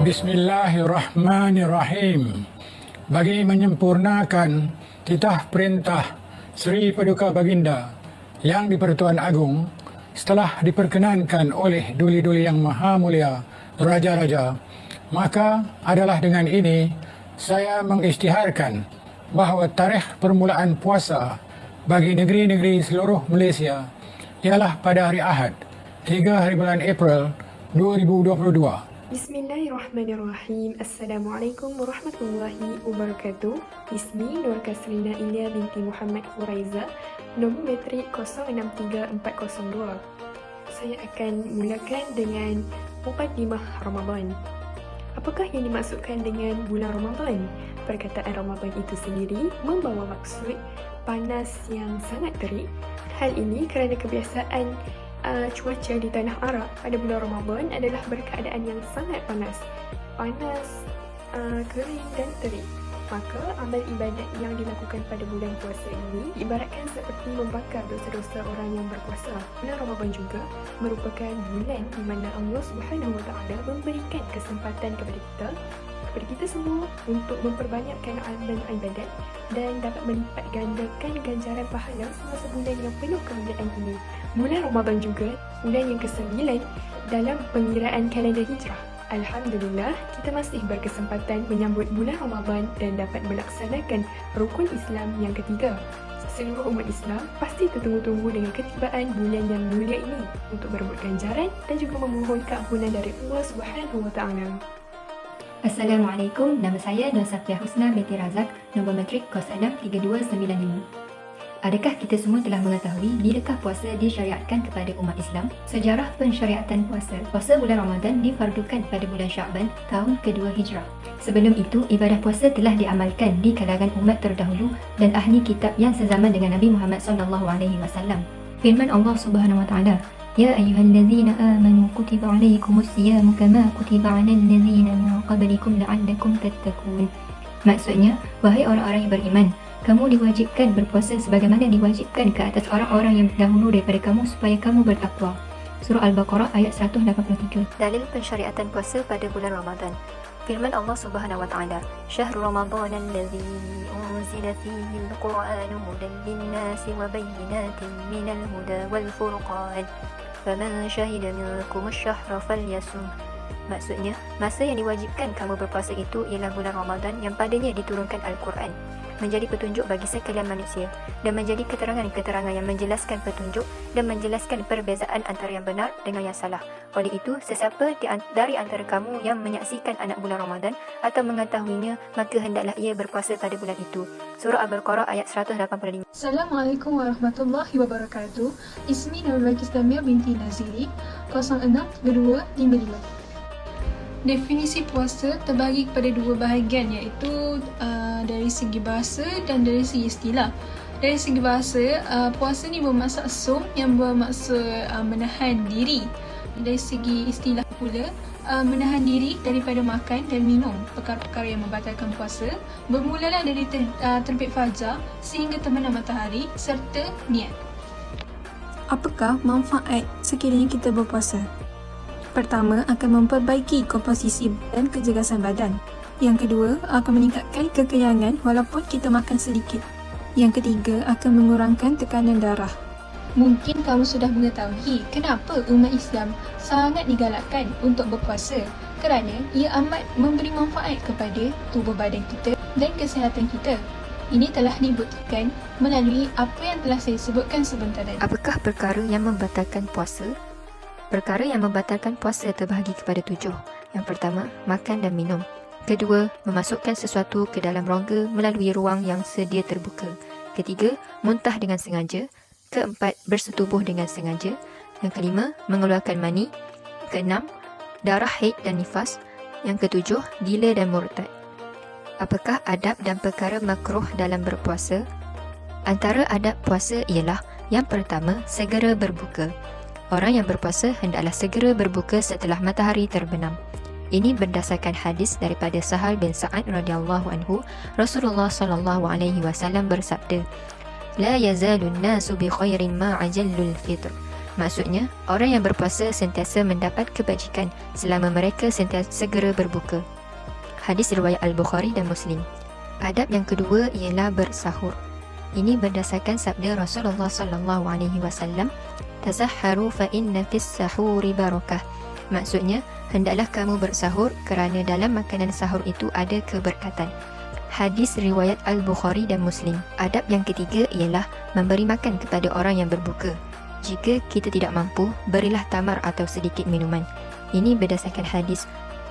Bismillahirrahmanirrahim. Bagi menyempurnakan titah perintah Seri Paduka Baginda yang di-Pertuan Agong, setelah diperkenankan oleh duli-duli yang maha mulia, raja-raja, maka adalah dengan ini saya mengisytiharkan bahawa tarikh permulaan puasa bagi negeri-negeri seluruh Malaysia ialah pada hari Ahad, 3 hari bulan April 2022. Bismillahirrahmanirrahim. Assalamualaikum warahmatullahi wabarakatuh. Ismi Nur Kasrina Ilya binti Muhammad Furaiza, nombor metrik 063402. Saya akan mulakan dengan mukadimah Ramadan. Apakah yang dimaksudkan dengan bulan Ramadan? Perkataan Ramadan itu sendiri membawa maksud panas yang sangat terik. Hal ini kerana kebiasaan cuaca di tanah Arab pada bulan Ramadan adalah berkeadaan yang sangat panas, kering dan terik. Maka amal ibadat yang dilakukan pada bulan puasa ini ibaratkan seperti membakar dosa-dosa orang yang berpuasa. Bulan Ramadan juga merupakan bulan di mana Allah Subhanahu Wa Taala memberikan kesempatan kepada kita semua untuk memperbanyakkan amal ibadat dan dapat melipat gandakan ganjaran pahala semasa bulan yang penuh kemuliaan ini. Bulan Ramadan juga bulan yang ke-9 dalam pengiraan kalender hijrah. Alhamdulillah, kita masih berkesempatan menyambut bulan Ramadan dan dapat melaksanakan rukun Islam yang ketiga. Seluruh umat Islam pasti tertunggu-tunggu dengan ketibaan bulan yang mulia ini untuk berebut ganjaran dan juga memohon keampunan dari Allah Subhanahu Wa Taala. Assalamualaikum, nama saya Nur Safia Husna binti Razak, nombor metrik 063295. Adakah kita semua telah mengetahui bilakah puasa disyariatkan kepada umat Islam? Sejarah pensyariatan puasa. Puasa bulan Ramadan difardukan pada bulan Sya'ban tahun kedua Hijrah. Sebelum itu, ibadah puasa telah diamalkan di kalangan umat terdahulu dan ahli kitab yang sezaman dengan Nabi Muhammad SAW. Firman Allah Subhanahu Wa Taala, Ya ayyuhallazina amanu kutiba alaikumus siyamu kama kutiba alal ladzina min qablikum la'allakum tattaqun. Maksudnya, wahai orang-orang yang beriman, kamu diwajibkan berpuasa sebagaimana diwajibkan ke atas orang-orang yang dahulu daripada kamu supaya kamu bertakwa. Surah Al-Baqarah ayat 183. Dalil pensyariatan puasa pada bulan Ramadan. Firman Allah Subhanahu Wa Taala, Syahrul Ramadan alladzi unzila fihi al-Qur'anu hudan lin-nasi wa bayyinatin minal huda wal furqan. Faman syahida minkum asy-syahra falyasum. Maksudnya, masa yang diwajibkan kamu berpuasa itu ialah bulan Ramadan yang padanya diturunkan Al-Quran, menjadi petunjuk bagi sekalian manusia dan menjadi keterangan-keterangan yang menjelaskan petunjuk dan menjelaskan perbezaan antara yang benar dengan yang salah. Oleh itu, sesiapa dari antara kamu yang menyaksikan anak bulan Ramadan atau mengetahuinya, maka hendaklah ia berpuasa pada bulan itu. Surah Al-Baqarah ayat 185. Assalamualaikum warahmatullahi wabarakatuh. Ismi Nur Kistamir binti Naziri, 063255. Definisi puasa terbagi kepada dua bahagian, iaitu dari segi bahasa dan dari segi istilah. Dari segi bahasa, puasa ni bermaksud sum yang bermaksud menahan diri. Dari segi istilah pula, menahan diri daripada makan dan minum perkara-perkara yang membatalkan puasa, bermulalah dari terbit fajar sehingga terbenam matahari serta niat. Apakah manfaat sekiranya kita berpuasa? Pertama, akan memperbaiki komposisi dan kejegasan badan. Yang kedua, akan meningkatkan kekenyangan walaupun kita makan sedikit. Yang ketiga, akan mengurangkan tekanan darah. Mungkin kamu sudah mengetahui kenapa umat Islam sangat digalakkan untuk berpuasa, kerana ia amat memberi manfaat kepada tubuh badan kita dan kesihatan kita. Ini telah dibuktikan melalui apa yang telah saya sebutkan sebentar tadi. Apakah perkara yang membatalkan puasa? Perkara yang membatalkan puasa terbahagi kepada 7. Yang pertama, makan dan minum. Kedua, memasukkan sesuatu ke dalam rongga melalui ruang yang sedia terbuka. Ketiga, muntah dengan sengaja. Keempat, bersetubuh dengan sengaja. Yang kelima, mengeluarkan mani. Keenam, darah haid dan nifas. Yang ketujuh, gila dan murtad. Apakah adab dan perkara makruh dalam berpuasa? Antara adab puasa ialah yang pertama, segera berbuka. Orang yang berpuasa hendaklah segera berbuka setelah matahari terbenam. Ini berdasarkan hadis daripada Sahal bin Sa'ad radhiyallahu anhu. Rasulullah sallallahu alaihi wasallam bersabda, La yazalun nasu bi khairin ma ajallul fitr. Maksudnya, orang yang berpuasa sentiasa mendapat kebajikan selama mereka sentiasa segera berbuka. Hadis riwayat Al-Bukhari dan Muslim. Adab yang kedua ialah bersahur. Ini berdasarkan sabda Rasulullah sallallahu alaihi wasallam, "Tasahharu fa inna fis sahuri barakah." Maksudnya, hendaklah kamu bersahur kerana dalam makanan sahur itu ada keberkatan. Hadis riwayat Al-Bukhari dan Muslim. Adab yang ketiga ialah memberi makan kepada orang yang berbuka. Jika kita tidak mampu, berilah tamar atau sedikit minuman. Ini berdasarkan hadis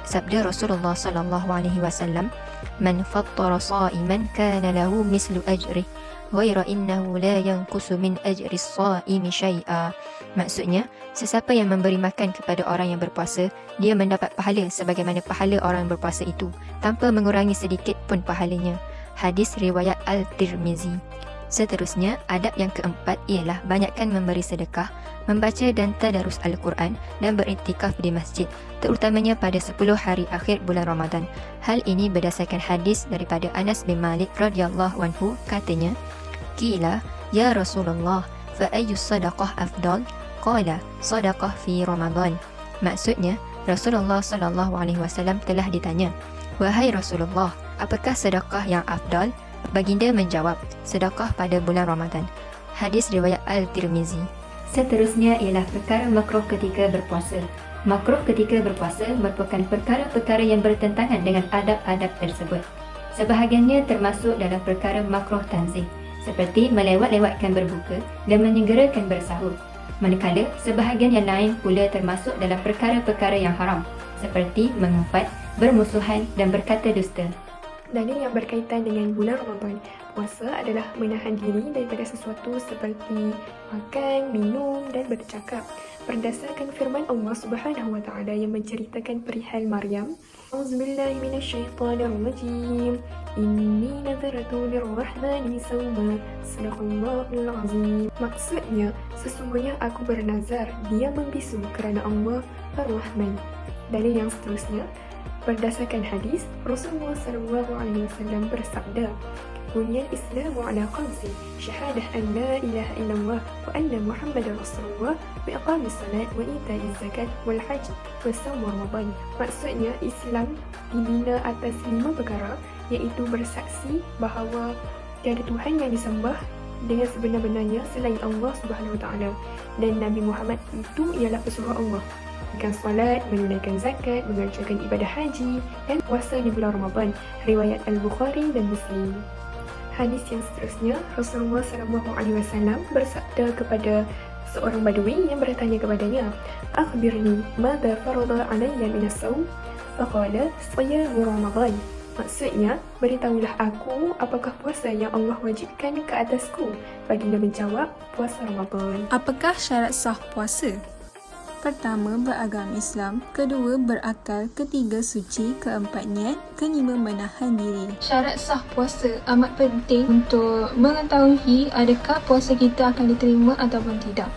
sabda Rasulullah sallallahu alaihi wasallam, "Man fattara sha'iman kana lahu mislu ajrih, ghaira innahu la yanqusu min ajri as-sha'imi syai'a." Maksudnya, sesiapa yang memberi makan kepada orang yang berpuasa, dia mendapat pahala sebagaimana pahala orang yang berpuasa itu, tanpa mengurangi sedikit pun pahalanya. Hadis riwayat Al-Tirmizi. Seterusnya, adab yang keempat ialah banyakkan memberi sedekah, membaca dan tadarus Al-Quran dan beriktikaf di masjid, terutamanya pada 10 hari akhir bulan Ramadan. Hal ini berdasarkan hadis daripada Anas bin Malik radhiyallahu anhu, katanya, "Qila ya Rasulullah, fa ayyu sadaqah afdal?" Qala, "Sadaqah fi Ramadan." Maksudnya, Rasulullah sallallahu alaihi wasallam telah ditanya, "Wahai Rasulullah, apakah sedekah yang afdal?" Baginda menjawab, "Sedekah pada bulan Ramadan." Hadis riwayat Al-Tirmizi. Seterusnya ialah perkara makruh ketika berpuasa. Makruh ketika berpuasa merupakan perkara-perkara yang bertentangan dengan adab-adab tersebut. Sebahagiannya termasuk dalam perkara makruh tanzih, seperti melewat-lewatkan berbuka dan menyegerakan bersahur. Manakala sebahagian yang lain pula termasuk dalam perkara-perkara yang haram, seperti mengumpat, bermusuhan dan berkata dusta. Dalil yang berkaitan dengan bulan Ramadan. Puasa adalah menahan diri daripada sesuatu seperti makan, minum dan bercakap. Berdasarkan firman Allah Subhanahu wa taala yang menceritakan perihal Maryam, "Auzubillahi minasyaitonirrajim. Inni nadartu lirrahmani sawma." Sadaqallahul azim. Maksudnya, sesungguhnya aku bernazar dia membisu kerana Allah Ar-Rahman. Dalil yang seterusnya, berdasarkan hadis, Rasulullah SAW bersabda, "Bunyan Islamu ala khamsi, syahadah an la ilaha illallah wa anna Muhammadar Rasulullah, wa iqamis salat wa ita'iz zakat wal hajj wa shaum Ramadan." Maksudnya, Islam dibina atas 5 perkara, iaitu bersaksi bahawa tiada Tuhan yang disembah dengan sebenar-benarnya selain Allah Subhanahu wa taala, dan Nabi Muhammad itu ialah pesuruh Allah, menunaikan solat, menunaikan zakat, mengerjakan ibadah haji dan puasa di bulan Ramadan. Riwayat Al-Bukhari dan Muslim. Hadis yang seterusnya, Rasulullah SAW bersabda kepada seorang badui yang bertanya kepadanya, "Akhbirni, madza farada alayya min as-sawm?" Faqala, "Siyamu Ramadan." Maksudnya, beritahulah aku apakah puasa yang Allah wajibkan ke atasku. Baginda menjawab, puasa Ramadan. Apakah syarat sah puasa? Pertama, beragama Islam. Kedua, berakal. Ketiga, suci. Keempat, niat. Kelima, menahan diri. Syarat sah puasa amat penting untuk mengetahui adakah puasa kita akan diterima ataupun tidak.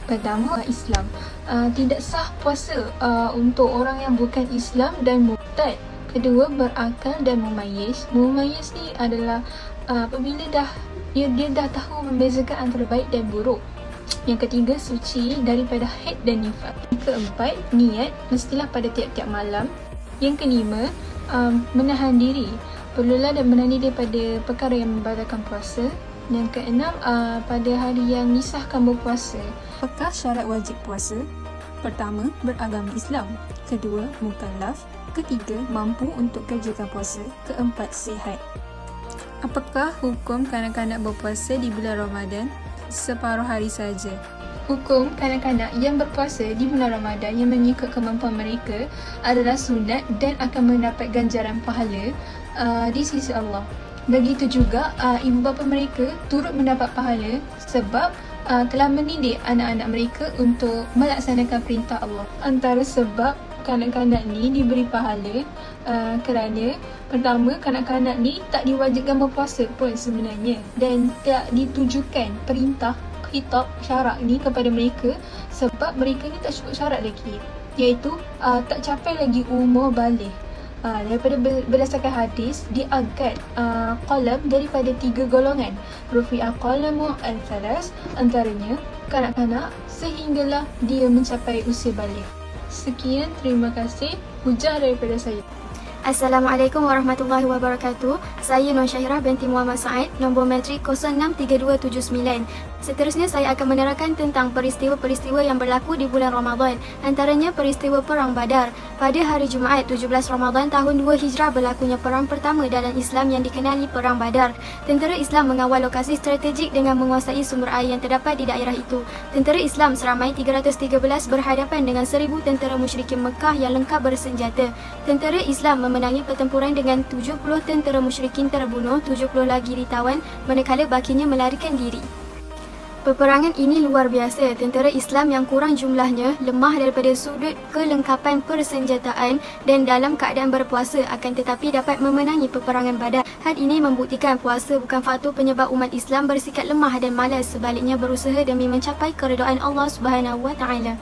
Pertama, Islam. Tidak sah puasa untuk orang yang bukan Islam dan murtad. Kedua, berakal dan mumayyiz. Mumayyiz ni adalah apabila dia dah tahu membezakan antara baik dan buruk. Yang ketiga, suci daripada haid dan nifas. Keempat, niat mestilah pada tiap-tiap malam. Yang kelima, menahan diri. Perlulah dan menahan diri daripada perkara yang membatalkan puasa. Yang keenam, pada hari yang misahkan berpuasa. Apakah syarat wajib puasa? Pertama, beragama Islam. Kedua, mukallaf. Ketiga, mampu untuk kerjakan puasa. Keempat, sihat. Apakah hukum kanak-kanak berpuasa di bulan Ramadan? Separuh hari saja. Hukum kanak-kanak yang berpuasa di bulan Ramadan yang mengikut kemampuan mereka adalah sunat dan akan mendapat ganjaran pahala di sisi Allah. Begitu juga ibu bapa mereka turut mendapat pahala sebab telah mendidik anak-anak mereka untuk melaksanakan perintah Allah. Antara sebab kanak-kanak ni diberi pahala kerana pertama, kanak-kanak ni tak diwajibkan berpuasa pun sebenarnya, dan tak ditujukan perintah khitab syarak ni kepada mereka sebab mereka ni tak cukup syarat lagi, iaitu tak capai lagi umur baligh. berdasarkan hadis diangkat qalam daripada 3 golongan. Rufi'a qalamu al-thalas, antaranya kanak-kanak sehinggalah dia mencapai usia balik. Sekian, terima kasih. Hujah daripada saya. Assalamualaikum warahmatullahi wabarakatuh. Saya Nur Syahirah binti Muhammad Said, nombor matrik 063279. Seterusnya saya akan menerangkan tentang peristiwa-peristiwa yang berlaku di bulan Ramadan. Antaranya peristiwa Perang Badar. Pada hari Jumaat 17 Ramadan tahun 2 Hijrah berlakunya perang pertama dalam Islam yang dikenali Perang Badar. Tentera Islam mengawal lokasi strategik dengan menguasai sumber air yang terdapat di daerah itu. Tentera Islam seramai 313 berhadapan dengan 1000 tentera musyrikin Mekah yang lengkap bersenjata. Tentera Islam memenangi pertempuran dengan 70 tentera musyrikin terbunuh, 70 lagi ditawan manakala bakinya melarikan diri. Peperangan ini luar biasa. Tentera Islam yang kurang jumlahnya, lemah daripada sudut kelengkapan persenjataan dan dalam keadaan berpuasa akan tetapi dapat memenangi peperangan Badar. Hal ini membuktikan puasa bukan faktor penyebab umat Islam bersikap lemah dan malas, sebaliknya berusaha demi mencapai keredaan Allah Subhanahu Wa Taala.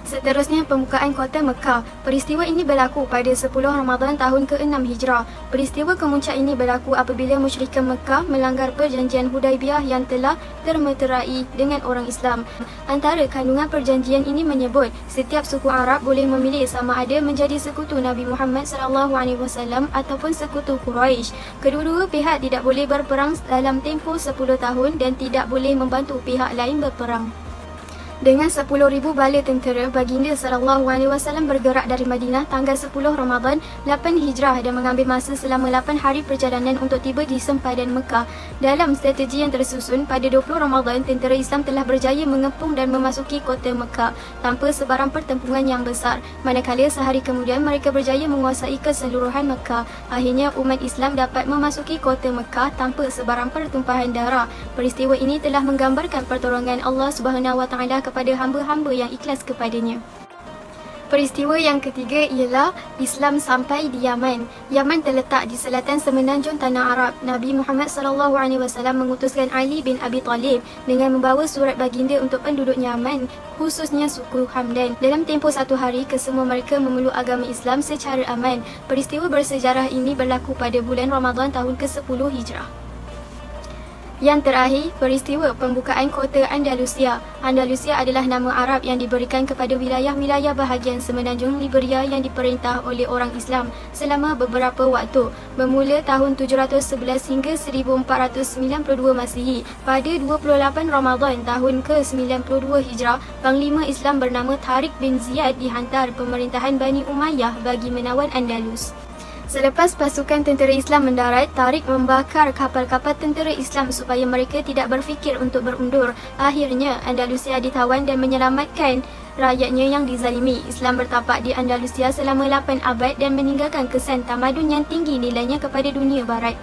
Seterusnya, pembukaan kota Mekah. Peristiwa ini berlaku pada 10 Ramadan tahun ke-6 Hijrah. Peristiwa kemuncak ini berlaku apabila musyrikin Mekah melanggar perjanjian Hudaibiyah yang telah termeterai dengan orang Islam. Antara kandungan perjanjian ini menyebut setiap suku Arab boleh memilih sama ada menjadi sekutu Nabi Muhammad SAW ataupun sekutu Quraisy. Kedua-dua pihak tidak boleh berperang dalam tempoh 10 tahun dan tidak boleh membantu pihak lain berperang. Dengan 10,000 bala tentera, baginda SAW bergerak dari Madinah tanggal 10 Ramadan 8 Hijrah dan mengambil masa selama 8 hari perjalanan untuk tiba di sempadan Mekah. Dalam strategi yang tersusun, pada 20 Ramadan, tentera Islam telah berjaya mengepung dan memasuki kota Mekah tanpa sebarang pertempuran yang besar. Manakala sehari kemudian mereka berjaya menguasai keseluruhan Mekah. Akhirnya umat Islam dapat memasuki kota Mekah tanpa sebarang pertumpahan darah. Peristiwa ini telah menggambarkan pertolongan Allah Subhanahu Wa Taala kepada hamba-hamba yang ikhlas kepadanya. Peristiwa yang ketiga ialah Islam sampai di Yaman. Yaman terletak di selatan semenanjung tanah Arab. Nabi Muhammad SAW mengutuskan Ali bin Abi Talib dengan membawa surat baginda untuk penduduk Yaman, khususnya suku Hamdan. Dalam tempoh 1 hari, kesemua mereka memeluk agama Islam secara aman. Peristiwa bersejarah ini berlaku pada bulan Ramadan tahun ke-10 Hijrah. Yang terakhir, peristiwa pembukaan kota Andalusia. Andalusia adalah nama Arab yang diberikan kepada wilayah-wilayah bahagian semenanjung Liberia yang diperintah oleh orang Islam selama beberapa waktu, bermula tahun 711 hingga 1492 Masihi. Pada 28 Ramadan tahun ke-92 Hijrah, Panglima Islam bernama Tariq bin Ziyad dihantar pemerintahan Bani Umayyah bagi menawan Andalus. Selepas pasukan tentera Islam mendarat, Tariq membakar kapal-kapal tentera Islam supaya mereka tidak berfikir untuk berundur. Akhirnya, Andalusia ditawan dan menyelamatkan rakyatnya yang dizalimi. Islam bertapak di Andalusia selama 8 abad dan meninggalkan kesan tamadun yang tinggi nilainya kepada dunia barat.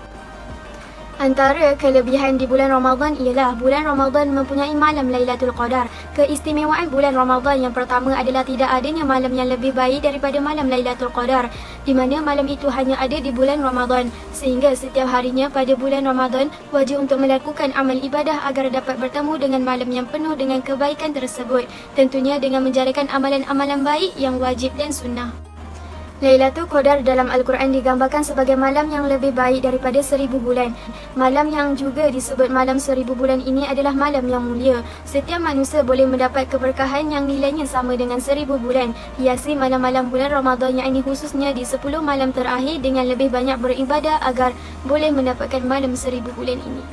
Antara kelebihan di bulan Ramadan ialah bulan Ramadan mempunyai malam Lailatul Qadar. Keistimewaan bulan Ramadan yang pertama adalah tidak adanya malam yang lebih baik daripada malam Lailatul Qadar, di mana malam itu hanya ada di bulan Ramadan, sehingga setiap harinya pada bulan Ramadan wajib untuk melakukan amal ibadah agar dapat bertemu dengan malam yang penuh dengan kebaikan tersebut, tentunya dengan menjalankan amalan-amalan baik yang wajib dan sunnah. Lailatul Qadar dalam Al-Quran digambarkan sebagai malam yang lebih baik daripada 1000 bulan. Malam yang juga disebut malam 1000 bulan ini adalah malam yang mulia. Setiap manusia boleh mendapat keberkahan yang nilainya sama dengan 1000 bulan. Hiasi malam-malam bulan Ramadan yang ini khususnya di 10 malam terakhir dengan lebih banyak beribadah agar boleh mendapatkan malam 1000 bulan ini.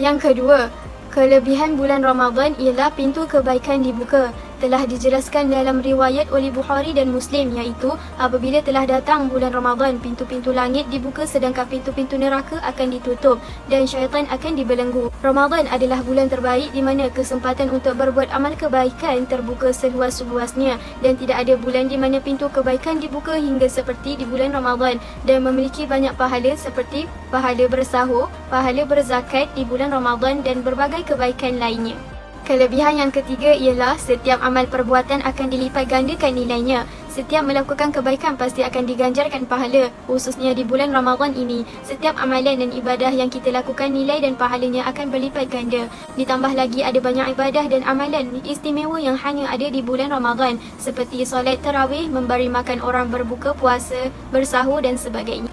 Yang kedua, kelebihan bulan Ramadan ialah pintu kebaikan dibuka. Telah dijelaskan dalam riwayat oleh Bukhari dan Muslim, iaitu apabila telah datang bulan Ramadan, pintu-pintu langit dibuka sedangkan pintu-pintu neraka akan ditutup dan syaitan akan dibelenggu. Ramadan adalah bulan terbaik di mana kesempatan untuk berbuat amal kebaikan terbuka seluas-luasnya dan tidak ada bulan di mana pintu kebaikan dibuka hingga seperti di bulan Ramadan dan memiliki banyak pahala seperti pahala bersahur, pahala berzakat di bulan Ramadan dan berbagai kebaikan lainnya. Kelebihan yang ketiga ialah setiap amal perbuatan akan dilipat gandakan nilainya. Setiap melakukan kebaikan pasti akan diganjarkan pahala, khususnya di bulan Ramadan ini. Setiap amalan dan ibadah yang kita lakukan nilai dan pahalanya akan berlipat ganda. Ditambah lagi ada banyak ibadah dan amalan istimewa yang hanya ada di bulan Ramadan seperti solat tarawih, memberi makan orang berbuka puasa, bersahur dan sebagainya.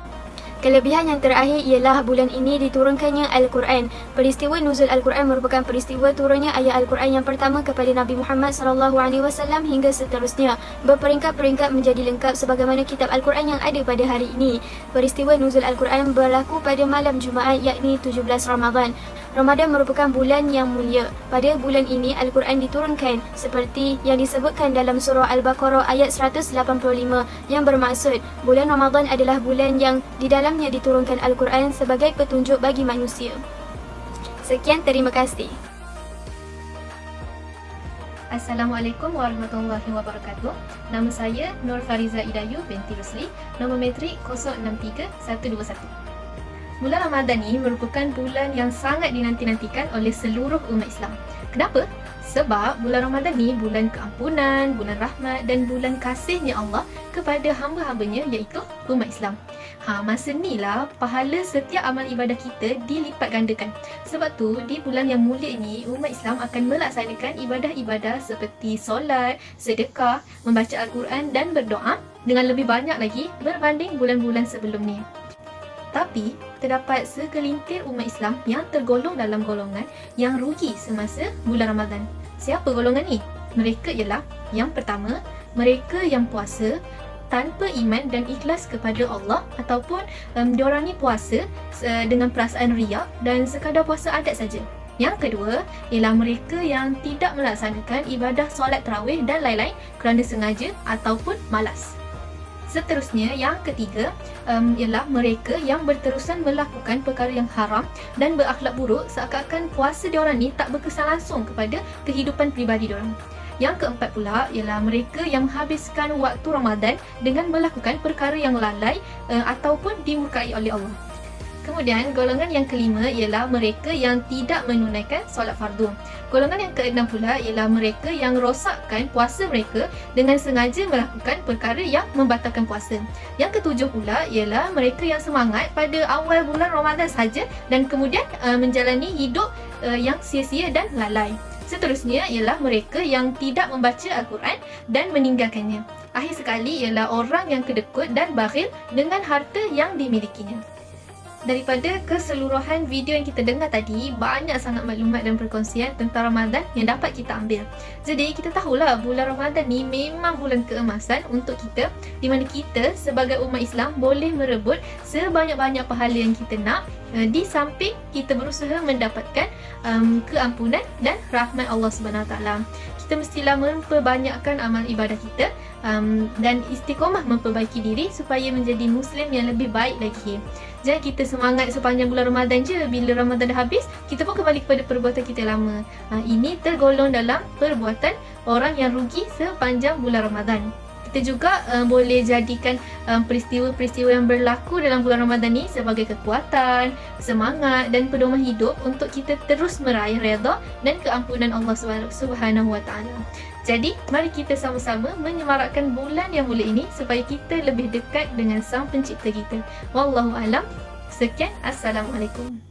Kelebihan yang terakhir ialah bulan ini diturunkannya Al-Quran. Peristiwa nuzul Al-Quran merupakan peristiwa turunnya ayat Al-Quran yang pertama kepada Nabi Muhammad SAW hingga seterusnya. Berperingkat-peringkat menjadi lengkap sebagaimana kitab Al-Quran yang ada pada hari ini. Peristiwa nuzul Al-Quran berlaku pada malam Jumaat yakni 17 Ramadan. Ramadan merupakan bulan yang mulia. Pada bulan ini Al-Quran diturunkan seperti yang disebutkan dalam surah Al-Baqarah ayat 185 yang bermaksud bulan Ramadan adalah bulan yang di dalamnya diturunkan Al-Quran sebagai petunjuk bagi manusia. Sekian, terima kasih. Assalamualaikum warahmatullahi wabarakatuh. Nama saya Nur Fariza Idayu binti Rusli, nombor metrik 063121. Bulan Ramadan ini merupakan bulan yang sangat dinanti-nantikan oleh seluruh umat Islam. Kenapa? Sebab bulan Ramadan ni bulan keampunan, bulan rahmat dan bulan kasihnya Allah kepada hamba-hambanya iaitu umat Islam. Masa ni lah pahala setiap amal ibadah kita dilipat gandakan. Sebab tu di bulan yang mulia ini umat Islam akan melaksanakan ibadah-ibadah seperti solat, sedekah, membaca Al-Quran dan berdoa dengan lebih banyak lagi berbanding bulan-bulan sebelum ni. Tapi, terdapat segelintir umat Islam yang tergolong dalam golongan yang rugi semasa bulan Ramadan. Siapa golongan ni? Mereka ialah, yang pertama, mereka yang puasa tanpa iman dan ikhlas kepada Allah ataupun diorang ni puasa dengan perasaan riak dan sekadar puasa adat saja. Yang kedua ialah mereka yang tidak melaksanakan ibadah solat tarawih dan lain-lain kerana sengaja ataupun malas. Seterusnya, yang ketiga ialah mereka yang berterusan melakukan perkara yang haram dan berakhlak buruk seakan-akan puasa diorang ni tak berkesan langsung kepada kehidupan peribadi diorang. Yang keempat pula ialah mereka yang menghabiskan waktu Ramadan dengan melakukan perkara yang lalai ataupun dimurkai oleh Allah. Kemudian, golongan yang kelima ialah mereka yang tidak menunaikan solat fardu. Golongan yang keenam pula ialah mereka yang rosakkan puasa mereka dengan sengaja melakukan perkara yang membatalkan puasa. Yang ketujuh pula ialah mereka yang semangat pada awal bulan Ramadan saja dan kemudian menjalani hidup yang sia-sia dan lalai. Seterusnya ialah mereka yang tidak membaca Al-Quran dan meninggalkannya. Akhir sekali ialah orang yang kedekut dan bakhil dengan harta yang dimilikinya. Daripada keseluruhan video yang kita dengar tadi, banyak sangat maklumat dan perkongsian tentang Ramadan yang dapat kita ambil. Jadi kita tahulah bulan Ramadan ni memang bulan keemasan untuk kita, di mana kita sebagai umat Islam boleh merebut sebanyak-banyak pahala yang kita nak, di samping kita berusaha mendapatkan keampunan dan rahmat Allah SWT. Kita mestilah memperbanyakkan amal ibadah kita dan istiqomah memperbaiki diri supaya menjadi Muslim yang lebih baik lagi. Jangan kita semangat sepanjang bulan Ramadan je, bila Ramadan dah habis, kita pun kembali kepada perbuatan kita lama. Ini tergolong dalam perbuatan orang yang rugi sepanjang bulan Ramadan. Kita juga boleh jadikan peristiwa-peristiwa yang berlaku dalam bulan Ramadan ni sebagai kekuatan, semangat dan pedoman hidup untuk kita terus meraih redha dan keampunan Allah SWT. Jadi, mari kita sama-sama menyemarakkan bulan yang mulia ini supaya kita lebih dekat dengan Sang Pencipta kita. Wallahu alam. Sekian, Assalamualaikum.